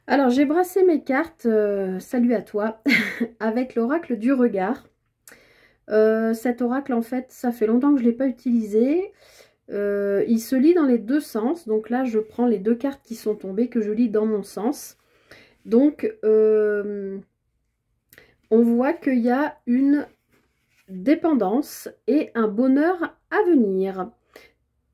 Alors, j'ai brassé mes cartes, salut à toi, avec l'oracle du regard. Cet oracle, en fait, ça fait longtemps que je ne l'ai pas utilisé. Il se lit dans les deux sens. Donc là, je prends les deux cartes qui sont tombées, que je lis dans mon sens. Donc, on voit qu'il y a une dépendance et un bonheur à venir.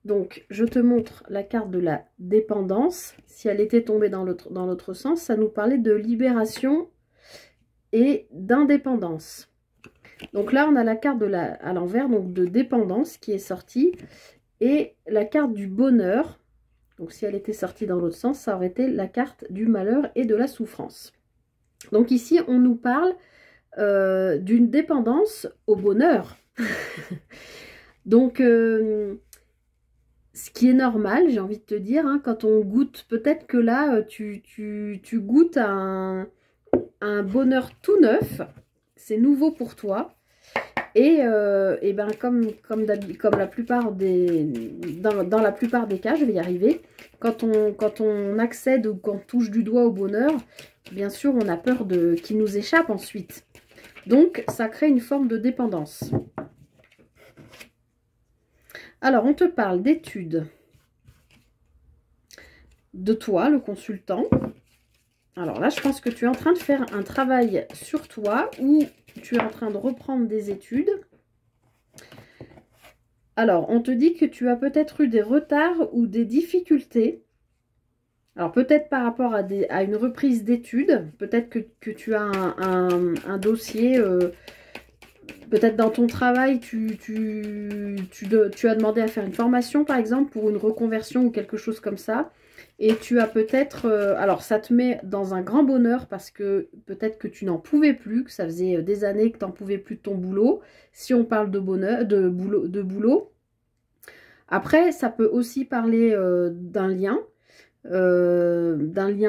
Donc, je te montre la carte de la dépendance. Si elle était tombée dans l'autre sens, ça nous parlait de libération et d'indépendance. Donc là, on a la carte à l'envers, donc de dépendance qui est sortie. Et la carte du bonheur. Donc si elle était sortie dans l'autre sens, ça aurait été la carte du malheur et de la souffrance. Donc ici, on nous parle d'une dépendance au bonheur. Donc, ce qui est normal, j'ai envie de te dire, hein, quand on goûte, peut-être que là, tu goûtes un bonheur tout neuf, c'est nouveau pour toi. Et ben comme la plupart dans la plupart des cas, je vais y arriver, quand on accède ou qu'on touche du doigt au bonheur, bien sûr, on a peur qu'il nous échappe ensuite. Donc, ça crée une forme de dépendance. Alors, on te parle d'études de toi, le consultant. Alors là, je pense que tu es en train de faire un travail sur toi ou tu es en train de reprendre des études. Alors, on te dit que tu as peut-être eu des retards ou des difficultés. Alors, peut-être par rapport à une reprise d'études. Peut-être que tu as un dossier... peut-être dans ton travail, tu as demandé à faire une formation, par exemple, pour une reconversion ou quelque chose comme ça. Et tu as peut-être... alors, ça te met dans un grand bonheur parce que peut-être que tu n'en pouvais plus, que ça faisait des années que tu n'en pouvais plus de ton boulot. Si on parle de bonheur, de boulot. Après, ça peut aussi parler d'un lien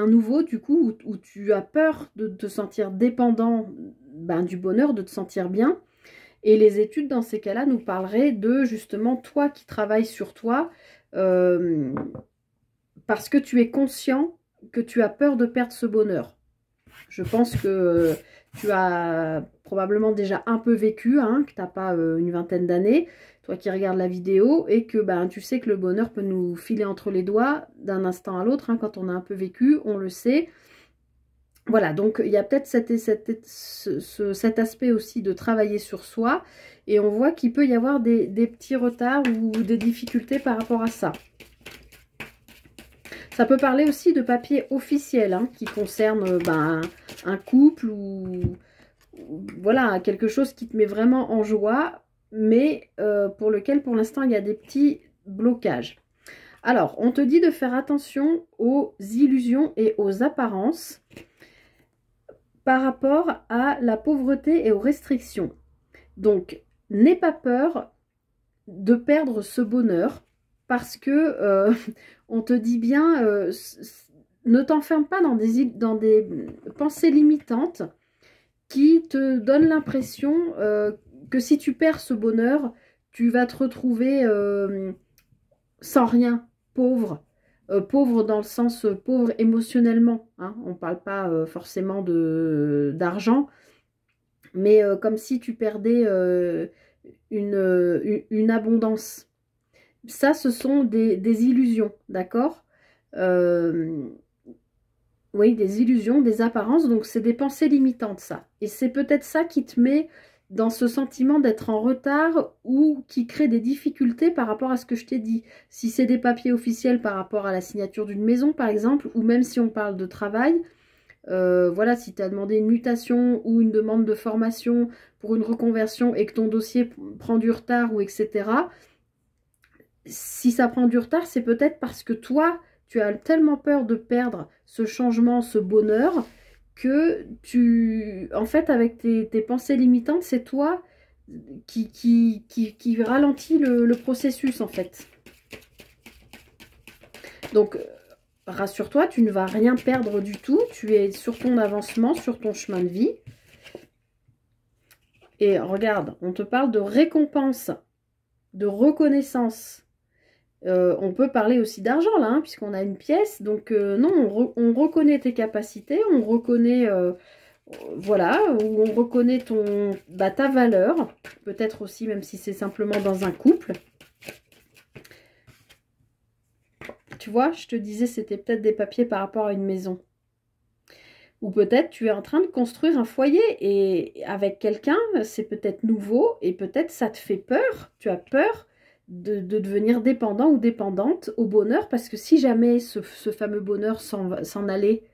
nouveau, du coup, où tu as peur de te sentir dépendant du bonheur, de te sentir bien. Et les études, dans ces cas-là, nous parleraient de, justement, toi qui travailles sur toi, parce que tu es conscient que tu as peur de perdre ce bonheur. Je pense que tu as probablement déjà un peu vécu, hein, que tu n'as pas une vingtaine d'années, toi qui regardes la vidéo, et que tu sais que le bonheur peut nous filer entre les doigts d'un instant à l'autre, hein, quand on a un peu vécu, on le sait. Voilà, donc il y a peut-être cet aspect aussi de travailler sur soi, et on voit qu'il peut y avoir des petits retards ou des difficultés par rapport à ça. Ça peut parler aussi de papier officiel, hein, qui concerne un couple ou voilà, quelque chose qui te met vraiment en joie, mais pour lequel pour l'instant il y a des petits blocages. Alors, on te dit de faire attention aux illusions et aux apparences par rapport à la pauvreté et aux restrictions. Donc, n'aie pas peur de perdre ce bonheur parce que on te dit bien, ne t'enferme pas dans des pensées limitantes qui te donnent l'impression que si tu perds ce bonheur, tu vas te retrouver sans rien, pauvre. Pauvre dans le sens pauvre émotionnellement, hein. On ne parle pas forcément d'argent, mais comme si tu perdais une abondance. Ça, ce sont des illusions, d'accord? Oui, des illusions, des apparences, donc c'est des pensées limitantes, ça. Et c'est peut-être ça qui te met dans ce sentiment d'être en retard ou qui crée des difficultés par rapport à ce que je t'ai dit. Si c'est des papiers officiels par rapport à la signature d'une maison, par exemple, ou même si on parle de travail, voilà, si tu as demandé une mutation ou une demande de formation pour une reconversion et que ton dossier prend du retard ou etc., si ça prend du retard, c'est peut-être parce que toi, tu as tellement peur de perdre ce changement, ce bonheur, que en fait, avec tes pensées limitantes, c'est toi qui ralentit le processus, en fait. Donc, rassure-toi, tu ne vas rien perdre du tout. Tu es sur ton avancement, sur ton chemin de vie. Et regarde, on te parle de récompense, de reconnaissance. On peut parler aussi d'argent là, hein, puisqu'on a une pièce. Donc non, on reconnaît tes capacités, on reconnaît, voilà, ou on reconnaît ta valeur. Peut-être aussi, même si c'est simplement dans un couple. Tu vois, je te disais, c'était peut-être des papiers par rapport à une maison. Ou peut-être tu es en train de construire un foyer et avec quelqu'un, c'est peut-être nouveau et peut-être ça te fait peur. Tu as peur de devenir dépendant ou dépendante au bonheur parce que si jamais ce fameux bonheur s'en allait,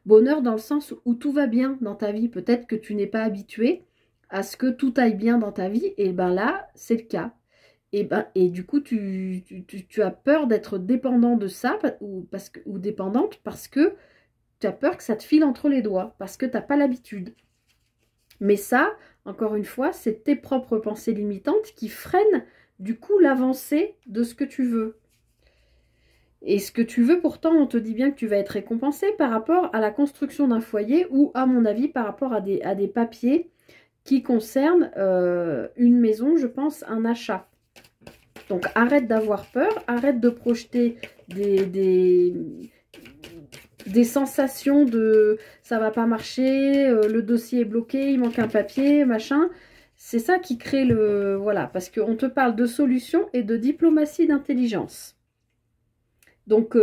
bonheur dans le sens où tout va bien dans ta vie, peut-être que tu n'es pas habitué à ce que tout aille bien dans ta vie, et ben là, c'est le cas. Et du coup, tu as peur d'être dépendant de ça ou dépendante parce que tu as peur que ça te file entre les doigts, parce que tu n'as pas l'habitude. Mais ça, encore une fois, c'est tes propres pensées limitantes qui freinent du coup l'avancée de ce que tu veux. Et ce que tu veux, pourtant, on te dit bien que tu vas être récompensé par rapport à la construction d'un foyer ou, à mon avis, par rapport à des papiers qui concernent une maison, je pense, un achat. Donc, arrête d'avoir peur, arrête de projeter des sensations de ça va pas marcher, le dossier est bloqué, il manque un papier, machin. C'est ça qui crée le... Voilà, parce qu'on te parle de solutions et de diplomatie d'intelligence. Donc,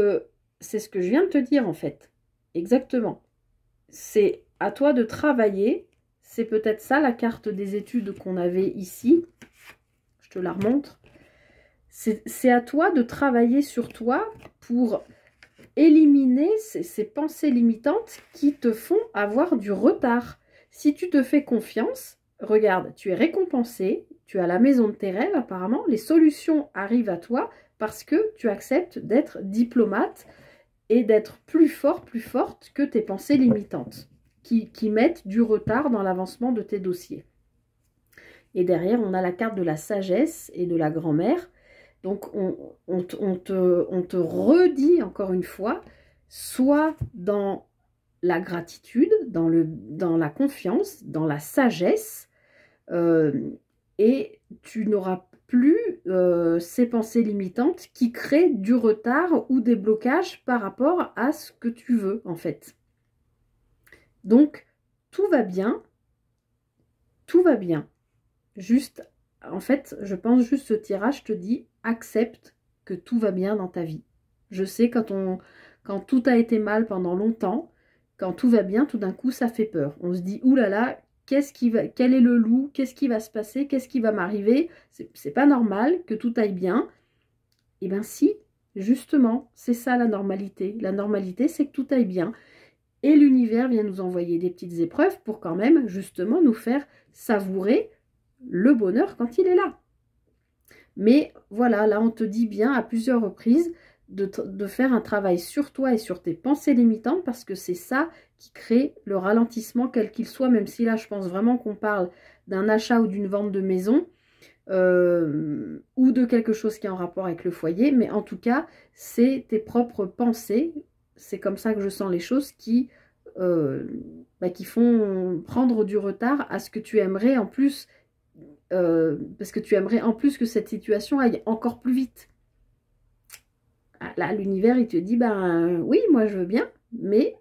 c'est ce que je viens de te dire, en fait. Exactement. C'est à toi de travailler. C'est peut-être ça, la carte des études qu'on avait ici. Je te la remontre. C'est à toi de travailler sur toi pour éliminer ces pensées limitantes qui te font avoir du retard. Si tu te fais confiance, regarde, tu es récompensé, tu as la maison de tes rêves apparemment, les solutions arrivent à toi parce que tu acceptes d'être diplomate et d'être plus fort, plus forte que tes pensées limitantes qui mettent du retard dans l'avancement de tes dossiers. Et derrière, on a la carte de la sagesse et de la grand-mère. Donc, on te redit encore une fois, sois dans la gratitude, dans la confiance, dans la sagesse, et tu n'auras plus ces pensées limitantes qui créent du retard ou des blocages par rapport à ce que tu veux, en fait. Donc, tout va bien, tout va bien. Juste, en fait, je pense juste ce tirage te dit, accepte que tout va bien dans ta vie. Je sais, quand tout a été mal pendant longtemps, quand tout va bien, tout d'un coup, ça fait peur. On se dit, oulala, quel est le loup? Qu'est-ce qui va se passer? Qu'est-ce qui va m'arriver? C'est pas normal que tout aille bien. Eh bien si, justement, c'est ça la normalité. La normalité, c'est que tout aille bien. Et l'univers vient nous envoyer des petites épreuves pour quand même, justement, nous faire savourer le bonheur quand il est là. Mais voilà, là on te dit bien à plusieurs reprises de faire un travail sur toi et sur tes pensées limitantes parce que c'est ça qui crée le ralentissement quel qu'il soit, même si là je pense vraiment qu'on parle d'un achat ou d'une vente de maison ou de quelque chose qui est en rapport avec le foyer, mais en tout cas c'est tes propres pensées, c'est comme ça que je sens les choses qui font prendre du retard à ce que tu aimerais en plus. Parce que tu aimerais en plus que cette situation aille encore plus vite. Là, l'univers, il te dit, ben oui, moi je veux bien, mais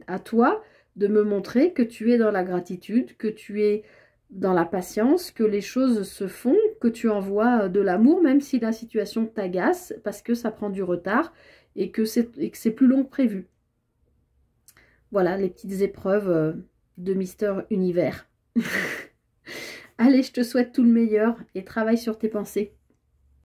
à toi de me montrer que tu es dans la gratitude, que tu es dans la patience, que les choses se font, que tu envoies de l'amour, même si la situation t'agace, parce que ça prend du retard et que c'est plus long que prévu. Voilà, les petites épreuves de Mister Univers. Allez, je te souhaite tout le meilleur et travaille sur tes pensées.